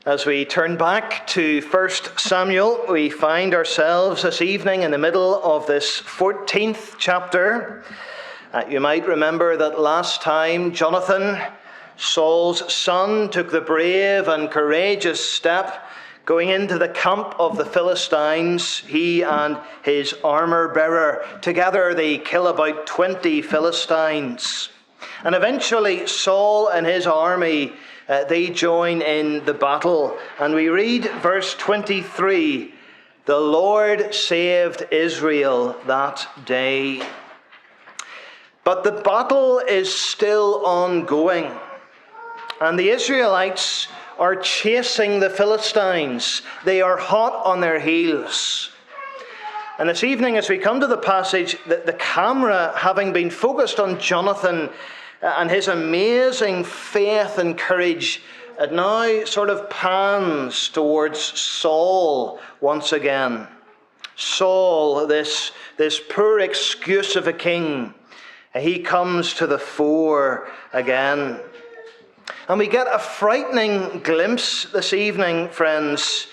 As we turn back to 1 Samuel, we find ourselves this evening in the middle of this 14th chapter. You might remember that last time Jonathan, Saul's son, took the brave and courageous step going into the camp of the Philistines. He and his armor-bearer, together they kill about 20 Philistines. And eventually Saul and his army, they join in the battle. And we read verse 23, "The Lord saved Israel that day." But the battle is still ongoing. And the Israelites are chasing the Philistines. They are hot on their heels. And this evening, as we come to the passage, the camera, having been focused on Jonathan and his amazing faith and courage, it now sort of pans towards Saul once again. Saul, this poor excuse of a king, he comes to the fore again. And we get a frightening glimpse this evening, friends,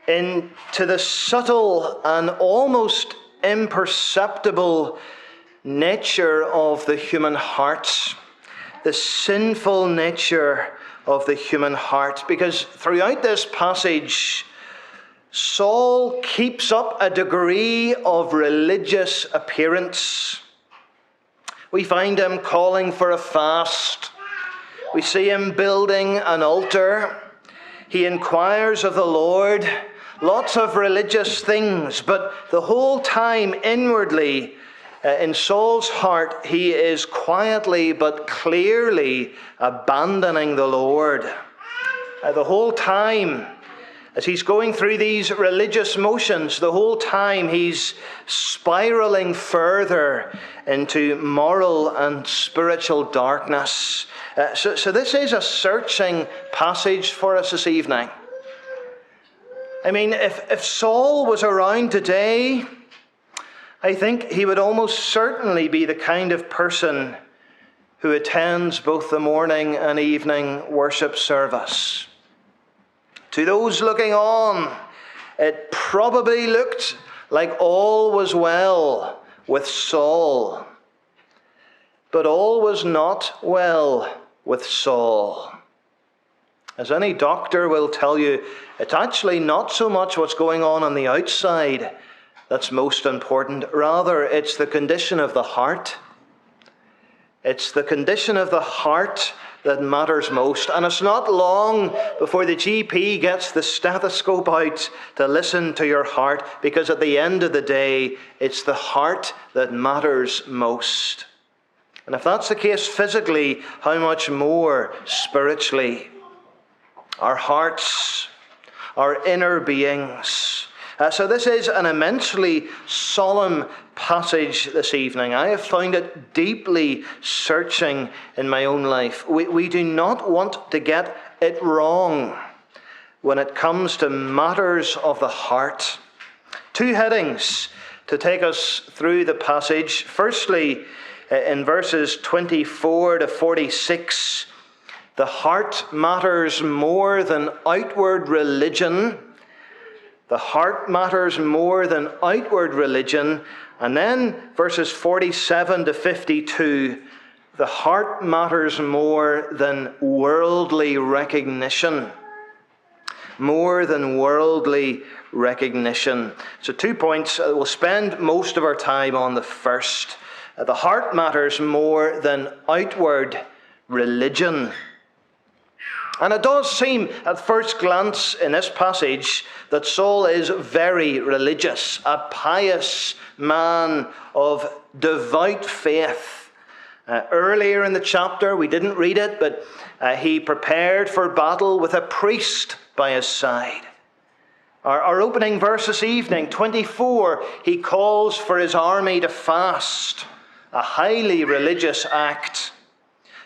into the subtle and almost imperceptible nature of the human heart, the sinful nature of the human heart. Because throughout this passage, Saul keeps up a degree of religious appearance. We find him calling for a fast. We see him building an altar. He inquires of the Lord, lots of religious things, but the whole time inwardly, in Saul's heart, he is quietly but clearly abandoning the Lord. The whole time, as he's going through these religious motions, the whole time he's spiraling further into moral and spiritual darkness. So this is a searching passage for us this evening. I mean, if Saul was around today, I think he would almost certainly be the kind of person who attends both the morning and evening worship service. To those looking on, it probably looked like all was well with Saul. But all was not well with Saul. As any doctor will tell you, it's actually not so much what's going on the outside that's most important. Rather, it's the condition of the heart. It's the condition of the heart that matters most. And it's not long before the GP gets the stethoscope out to listen to your heart, because at the end of the day, it's the heart that matters most. And if that's the case physically, how much more spiritually? Our hearts, our inner beings. So this is an immensely solemn passage this evening. I have found it deeply searching in my own life. We do not want to get it wrong when it comes to matters of the heart. Two headings to take us through the passage. Firstly, in verses 24 to 46, the heart matters more than outward religion. The heart matters more than outward religion. And then verses 47 to 52, the heart matters more than worldly recognition. More than worldly recognition. So 2 points. We'll spend most of our time on the first. The heart matters more than outward religion. And it does seem at first glance in this passage that Saul is very religious, a pious man of devout faith. Earlier in the chapter, we didn't read it, but he prepared for battle with a priest by his side. Our opening verse this evening, 24, he calls for his army to fast, a highly religious act.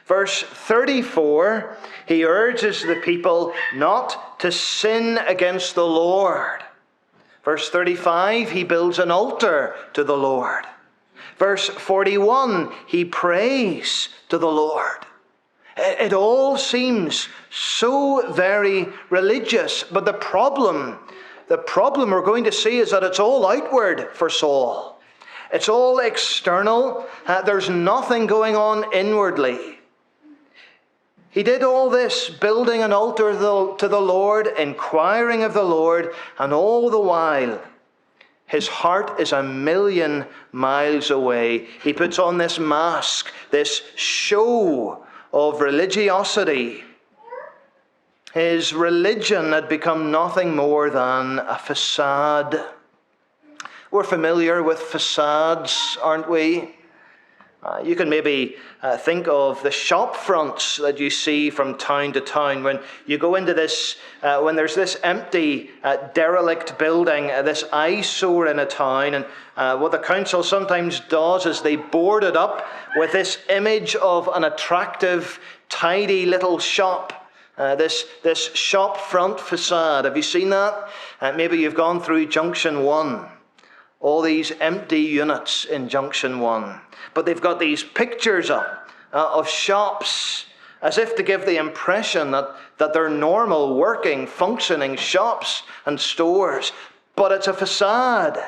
Verse 34, he urges the people not to sin against the Lord. Verse 35, he builds an altar to the Lord. Verse 41, he prays to the Lord. It all seems so very religious. But the problem we're going to see is that it's all outward for Saul. It's all external. There's nothing going on inwardly. He did all this, building an altar to the Lord, inquiring of the Lord, and all the while, his heart is 1,000,000 miles away. He puts on this mask, this show of religiosity. His religion had become nothing more than a facade. We're familiar with facades, aren't we? You can maybe think of the shop fronts that you see from town to town. When you go into this, when there's this empty, derelict building, this eyesore in a town, and what the council sometimes does is they board it up with this image of an attractive, tidy little shop. This shop front facade. Have you seen that? Maybe you've gone through Junction 1. All these empty units in Junction 1. But they've got these pictures up of shops, as if to give the impression that they're normal, working, functioning shops and stores. But it's a facade.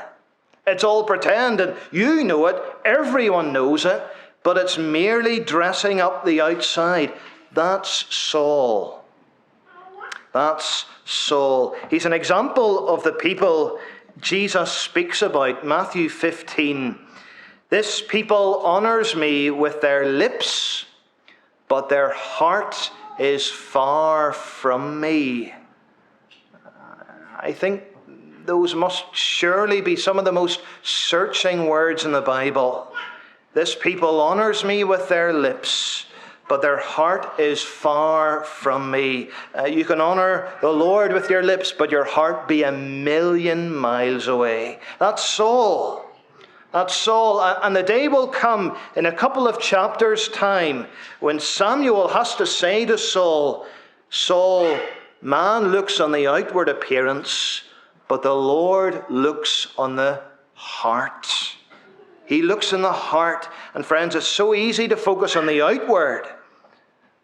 It's all pretend, and you know it, everyone knows it, but it's merely dressing up the outside. That's Saul. That's Saul. He's an example of the people Jesus speaks about. Matthew 15. This people honors me with their lips, but their heart is far from me. I think those must surely be some of the most searching words in the Bible. This people honors me with their lips, but their heart is far from me. You can honor the Lord with your lips, but your heart be 1,000,000 miles away. That's Saul. That's Saul. And the day will come in a couple of chapters' time when Samuel has to say to Saul, Saul, man looks on the outward appearance, but the Lord looks on the heart. He looks in the heart. And friends, it's so easy to focus on the outward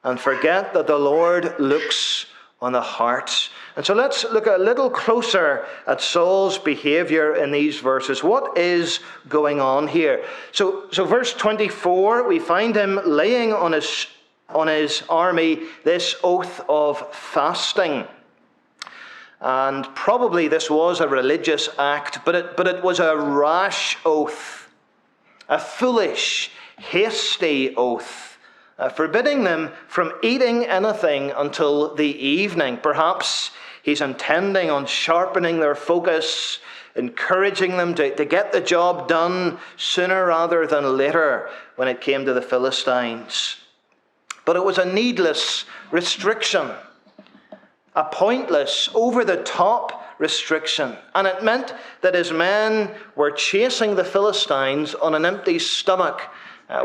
and forget that the Lord looks on the heart. And so let's look a little closer at Saul's behavior in these verses. What is going on here? So verse 24, we find him laying on his army this oath of fasting. And probably this was a religious act, but it was a rash oath, a foolish, hasty oath, forbidding them from eating anything until the evening. Perhaps he's intending on sharpening their focus, encouraging them to get the job done sooner rather than later when it came to the Philistines. But it was a needless restriction, a pointless, over-the-top restriction. And it meant that his men were chasing the Philistines on an empty stomach.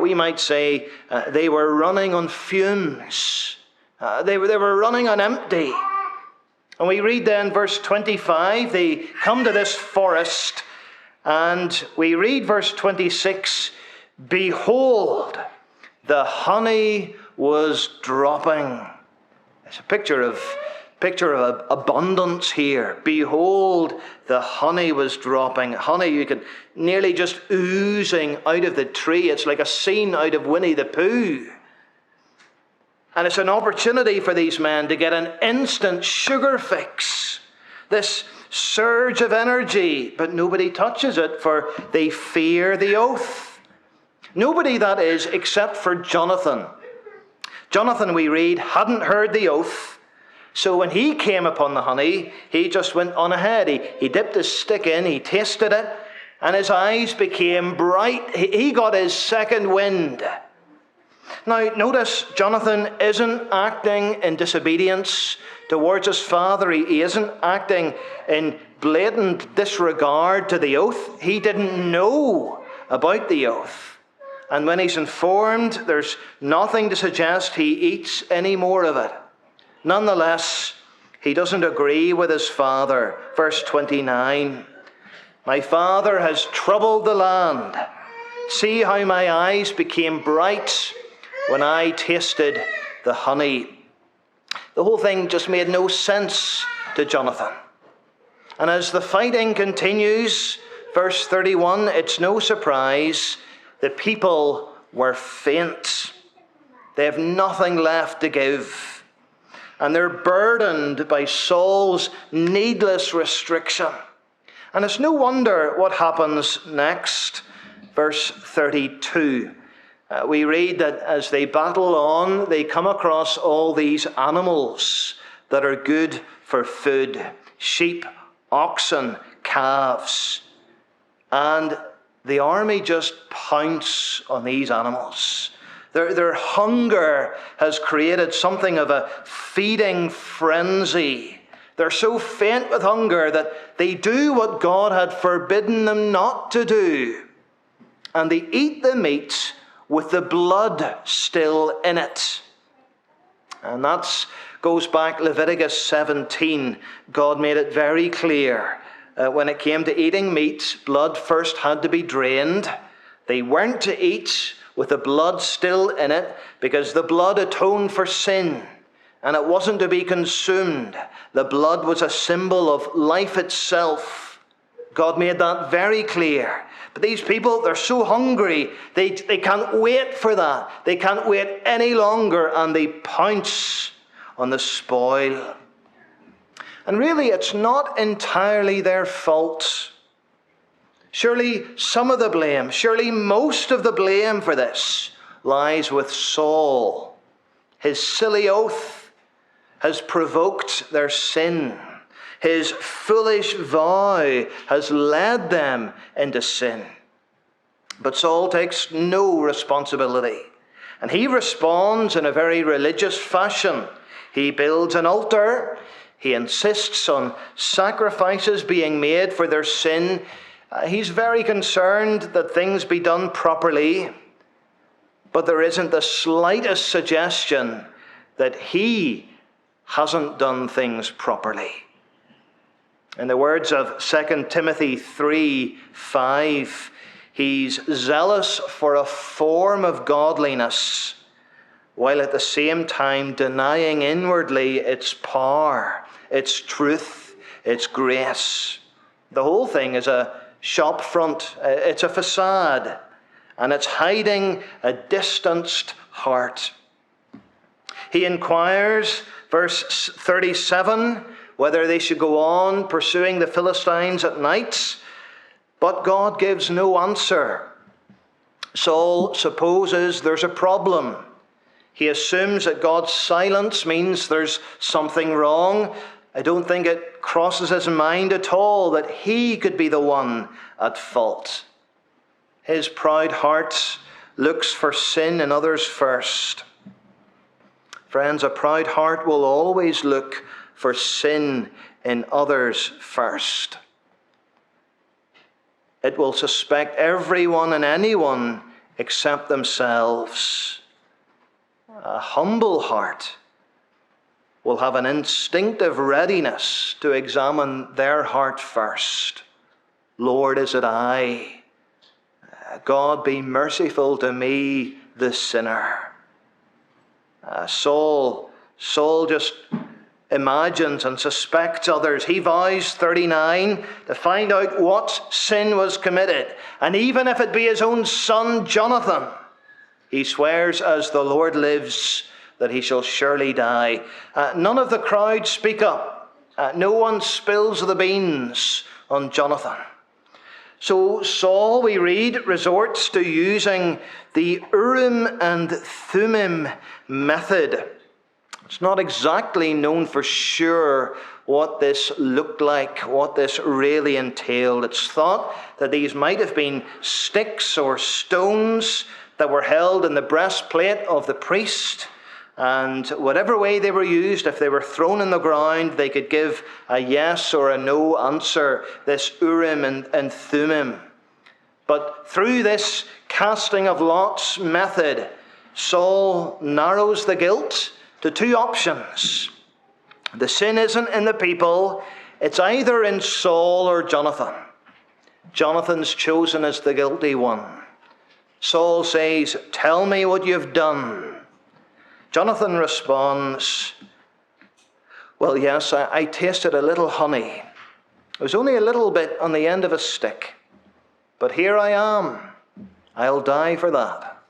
We might say they were running on fumes. They were running on empty. And we read then verse 25, they come to this forest, and we read verse 26, behold, the honey was dropping. It's a picture of abundance here. Behold, the honey was dropping. Honey, you could nearly just oozing out of the tree. It's like a scene out of Winnie the Pooh. And it's an opportunity for these men to get an instant sugar fix. This surge of energy, but nobody touches it, for they fear the oath. Nobody, that is, except for Jonathan. Jonathan, we read, hadn't heard the oath. So when he came upon the honey, he just went on ahead. He dipped his stick in, he tasted it, and his eyes became bright. He got his second wind. Now, notice, Jonathan isn't acting in disobedience towards his father. He isn't acting in blatant disregard to the oath. He didn't know about the oath. And when he's informed, there's nothing to suggest he eats any more of it. Nonetheless, he doesn't agree with his father. Verse 29, my father has troubled the land. See how my eyes became bright when I tasted the honey. The whole thing just made no sense to Jonathan. And as the fighting continues, verse 31, it's no surprise the people were faint. They have nothing left to give. And they're burdened by Saul's needless restriction. And it's no wonder what happens next. Verse 32. We read that as they battle on, they come across all these animals that are good for food. Sheep, oxen, calves. And the army just pounce on these animals. Their hunger has created something of a feeding frenzy. They're so faint with hunger that they do what God had forbidden them not to do. And they eat the meat with the blood still in it. And that goes back Leviticus 17. God made it very clear. When it came to eating meat, blood first had to be drained. They weren't to eat with the blood still in it because the blood atoned for sin. And it wasn't to be consumed. The blood was a symbol of life itself. God made that very clear. But these people, they're so hungry, they can't wait for that. They can't wait any longer, and they pounce on the spoil. And really, it's not entirely their fault. Surely some of the blame, surely most of the blame for this lies with Saul. His silly oath has provoked their sin. His foolish vow has led them into sin. But Saul takes no responsibility. And he responds in a very religious fashion. He builds an altar. He insists on sacrifices being made for their sin. He's very concerned that things be done properly. But there isn't the slightest suggestion that he hasn't done things properly. In the words of 2 Timothy 3:5, he's zealous for a form of godliness, while at the same time denying inwardly its power, its truth, its grace. The whole thing is a shop front, it's a facade, and it's hiding a distanced heart. He inquires, verse 37, whether they should go on pursuing the Philistines at night, but God gives no answer. Saul supposes there's a problem. He assumes that God's silence means there's something wrong. I don't think it crosses his mind at all that he could be the one at fault. His proud heart looks for sin in others first. Friends, a proud heart will always look for sin in others first. It will suspect everyone and anyone except themselves. A humble heart will have an instinctive readiness to examine their heart first. Lord, is it I? God, be merciful to me, the sinner. Saul just imagines and suspects others. He vows, 39, to find out what sin was committed. And even if it be his own son, Jonathan, he swears, as the Lord lives, that he shall surely die. None of the crowd speak up. No one spills the beans on Jonathan. So Saul, we read, resorts to using the Urim and Thummim method. It's not exactly known for sure what this looked like, what this really entailed. It's thought that these might have been sticks or stones that were held in the breastplate of the priest. And whatever way they were used, if they were thrown in the ground, they could give a yes or a no answer, this Urim and Thummim. But through this casting of lots method, Saul narrows the guilt to two options. The sin isn't in the people, it's either in Saul or Jonathan. Jonathan's chosen as the guilty one. Saul says, "Tell me what you've done." Jonathan responds, well, yes, I tasted a little honey. It was only a little bit on the end of a stick. But here I am. I'll die for that.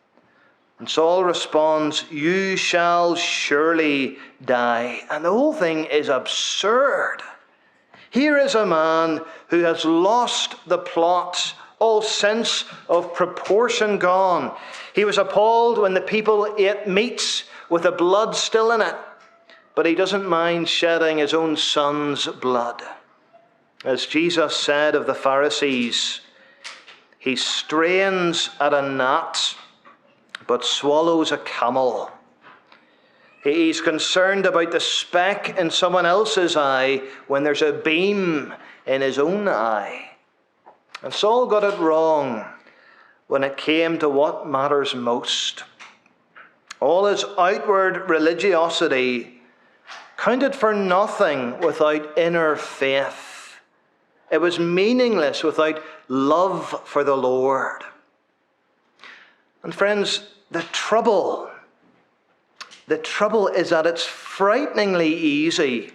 And Saul responds, you shall surely die. And the whole thing is absurd. Here is a man who has lost the plot, all sense of proportion gone. He was appalled when the people ate meats with the blood still in it, but he doesn't mind shedding his own son's blood. As Jesus said of the Pharisees, he strains at a gnat, but swallows a camel. He's concerned about the speck in someone else's eye when there's a beam in his own eye. And Saul got it wrong when it came to what matters most. All his outward religiosity counted for nothing without inner faith. It was meaningless without love for the Lord. And friends, the trouble is that it's frighteningly easy,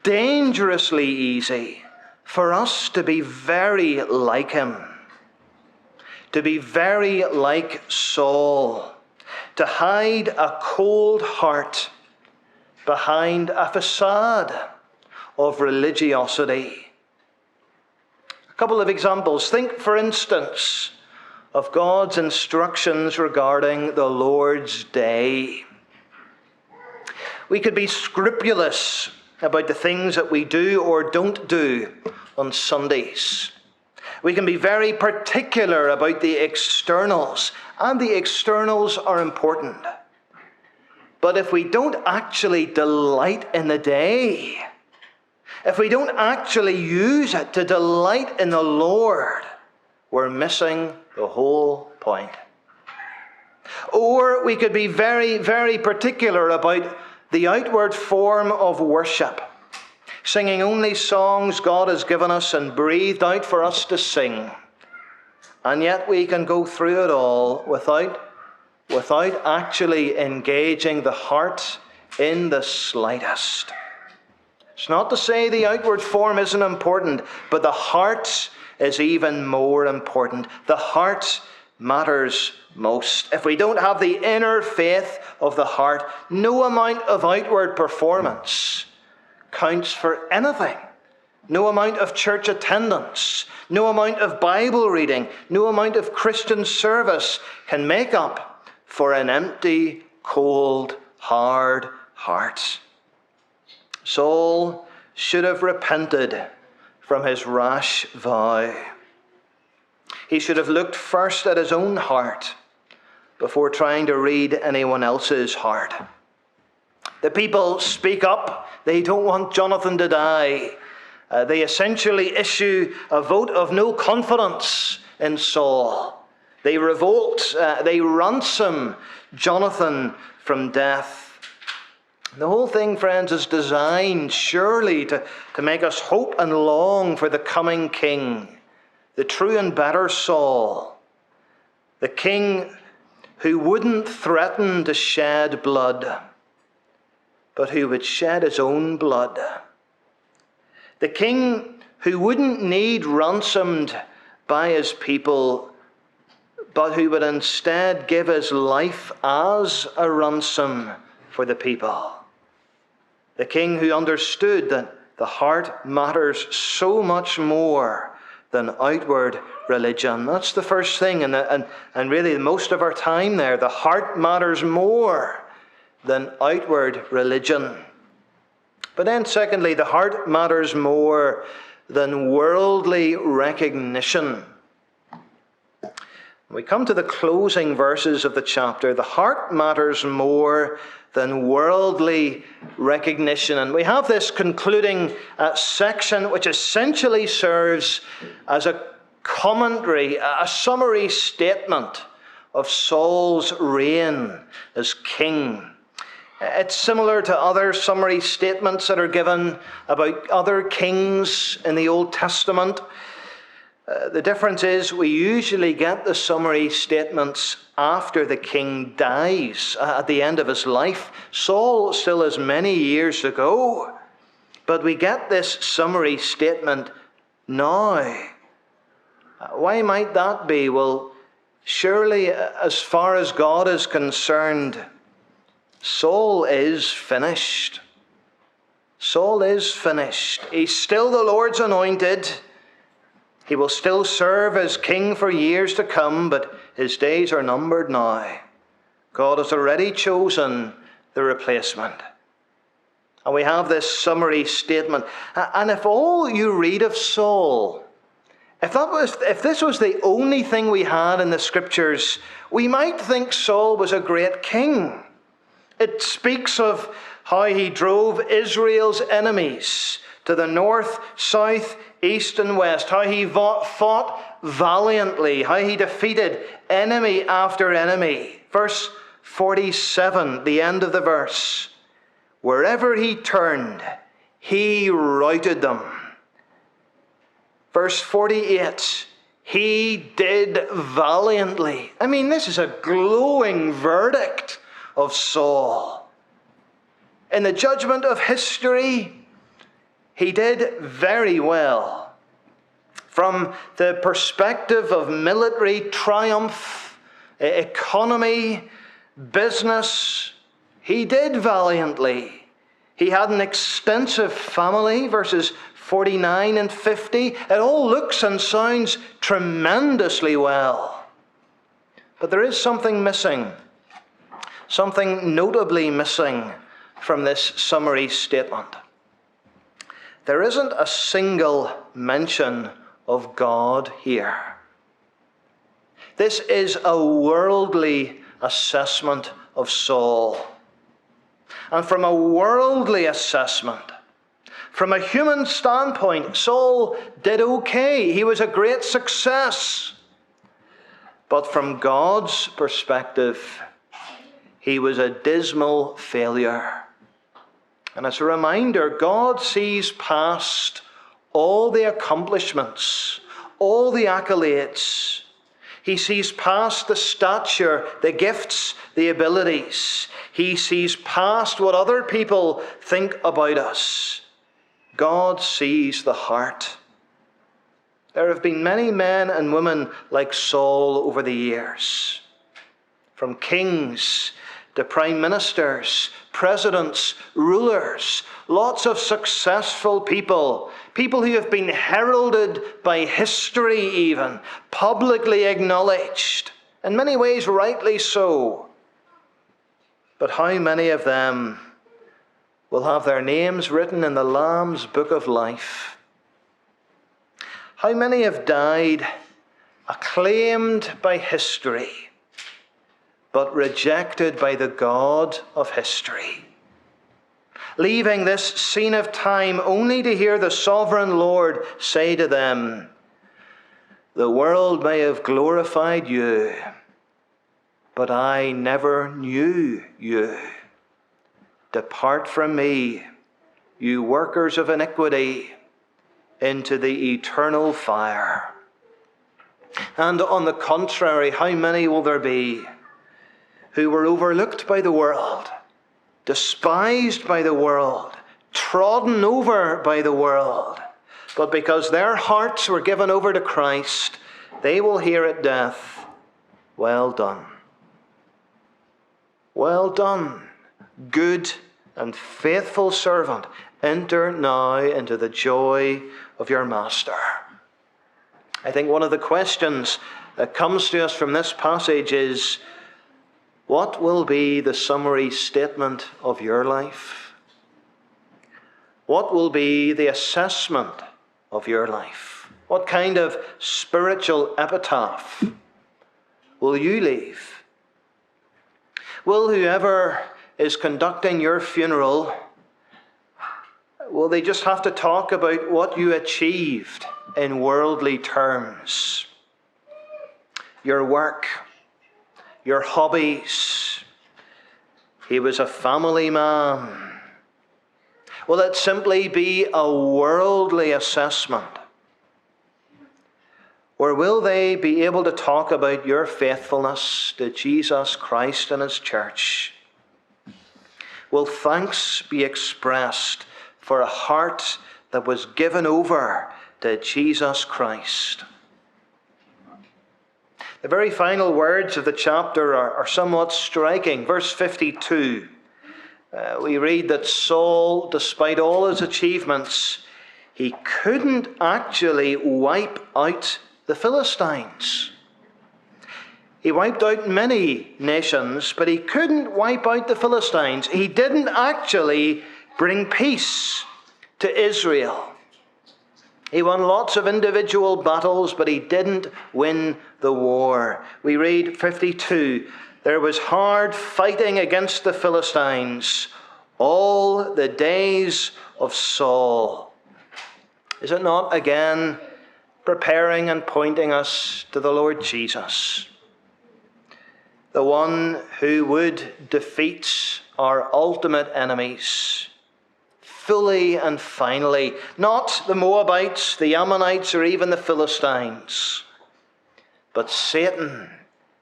dangerously easy, for us to be very like him, to be very like Saul, to hide a cold heart behind a facade of religiosity. A couple of examples. Think, for instance, of God's instructions regarding the Lord's Day. We could be scrupulous about the things that we do or don't do on Sundays. We can be very particular about the externals, and the externals are important. But if we don't actually delight in the day, if we don't actually use it to delight in the Lord, we're missing the whole point. Or we could be very, very particular about the outward form of worship, singing only songs God has given us and breathed out for us to sing. And yet we can go through it all without actually engaging the heart in the slightest. It's not to say the outward form isn't important, but the heart is even more important. The heart matters most. If we don't have the inner faith of the heart, no amount of outward performance counts for anything. No amount of church attendance, no amount of Bible reading, no amount of Christian service can make up for an empty, cold, hard heart. Saul should have repented from his rash vow. He should have looked first at his own heart before trying to read anyone else's heart. The people speak up. They don't want Jonathan to die. They essentially issue a vote of no confidence in Saul. They revolt. They ransom Jonathan from death. The whole thing, friends, is designed surely to make us hope and long for the coming king, the true and better Saul, the king who wouldn't threaten to shed blood, but who would shed his own blood. The king who wouldn't need ransomed by his people, but who would instead give his life as a ransom for the people. The king who understood that the heart matters so much more than outward religion. That's the first thing, and really most of our time there. The heart matters more than outward religion. But then secondly, the heart matters more than worldly recognition. When we come to the closing verses of the chapter, the heart matters more than worldly recognition. And we have this concluding section which essentially serves as a commentary, a summary statement of Saul's reign as king. It's similar to other summary statements that are given about other kings in the Old Testament. The difference is we usually get the summary statements after the king dies, at the end of his life. Saul still has many years to go, but we get this summary statement now. Why might that be? Well, surely as far as God is concerned, Saul is finished. Saul is finished. He's still the Lord's anointed. He will still serve as king for years to come, but his days are numbered now. God has already chosen the replacement. And we have this summary statement. And if all you read of Saul, if this was the only thing we had in the Scriptures, we might think Saul was a great king. It speaks of how he drove Israel's enemies to the north, south, east and west, how he fought valiantly, how he defeated enemy after enemy. Verse 47, the end of the verse. Wherever he turned, he routed them. Verse 48, he did valiantly. I mean, this is a glowing verdict of Saul. In the judgment of history, he did very well. From the perspective of military triumph, economy, business, he did valiantly. He had an extensive family, verses 49 and 50. It all looks and sounds tremendously well. But there is something missing, something notably missing from this summary statement. There isn't a single mention of God here. This is a worldly assessment of Saul. And from a worldly assessment, from a human standpoint, Saul did okay. He was a great success. But from God's perspective, he was a dismal failure. And as a reminder, God sees past all the accomplishments, all the accolades. He sees past the stature, the gifts, the abilities. He sees past what other people think about us. God sees the heart. There have been many men and women like Saul over the years. From kings to prime ministers, presidents, rulers, lots of successful people, people who have been heralded by history even, publicly acknowledged, in many ways rightly so. But how many of them will have their names written in the Lamb's book of life? How many have died acclaimed by history, but rejected by the God of history, leaving this scene of time only to hear the sovereign Lord say to them, "The world may have glorified you, but I never knew you. Depart from me, you workers of iniquity, into the eternal fire." And on the contrary, how many will there be who were overlooked by the world, despised by the world, trodden over by the world, but because their hearts were given over to Christ, they will hear at death, "Well done. Well done, good and faithful servant. Enter now into the joy of your master." I think one of the questions that comes to us from this passage is, what will be the summary statement of your life? What will be the assessment of your life? What kind of spiritual epitaph will you leave? Will whoever is conducting your funeral, will they just have to talk about what you achieved in worldly terms? Your work, your hobbies. He was a family man. Will it simply be a worldly assessment? Or will they be able to talk about your faithfulness to Jesus Christ and his church? Will thanks be expressed for a heart that was given over to Jesus Christ? The very final words of the chapter are somewhat striking. Verse 52, we read that Saul, despite all his achievements, he couldn't actually wipe out the Philistines. He wiped out many nations, but he couldn't wipe out the Philistines. He didn't actually bring peace to Israel. He won lots of individual battles, but he didn't win the war. We read 52, there was hard fighting against the Philistines all the days of Saul. Is it not again preparing and pointing us to the Lord Jesus, the one who would defeat our ultimate enemies fully and finally? Not the Moabites, the Ammonites, or even the Philistines, but Satan,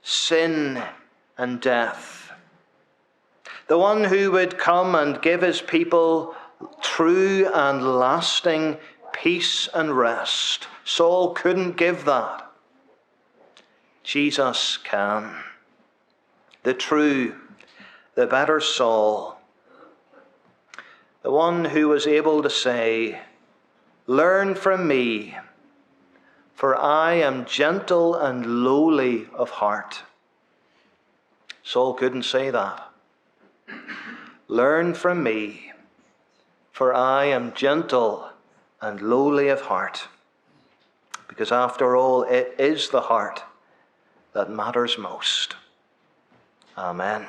sin, and death. The one who would come and give his people true and lasting peace and rest. Saul couldn't give that. Jesus can. The true, the better Saul. The one who was able to say, learn from me, for I am gentle and lowly of heart. Saul couldn't say that. Learn from me, for I am gentle and lowly of heart. Because after all, it is the heart that matters most. Amen.